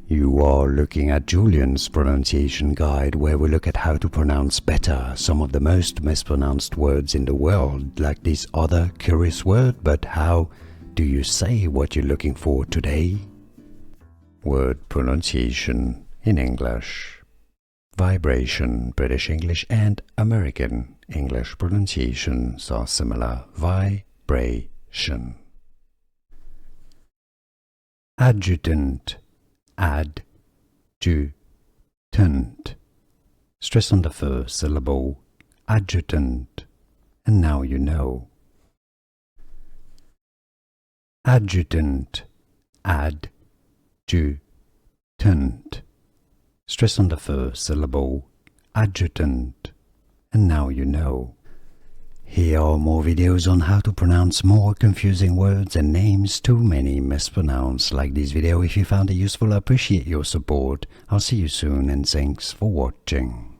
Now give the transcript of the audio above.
You are looking at Julian's pronunciation guide, where we look at how to pronounce better some of the most mispronounced words in the world, like this other curious word. But how do you say what you're looking for today? Word pronunciation in English. Vibration, British English and American English pronunciations are similar. Vibration. Adjutant, adjutant. Stress on the first syllable, adjutant, and now you know. Adjutant, adjutant. Stress on the first syllable, adjutant, and now you know. Here are more videos on how to pronounce more confusing words and names too many mispronounced. Like this video if you found it useful. I appreciate your support. I'll see you soon and thanks for watching.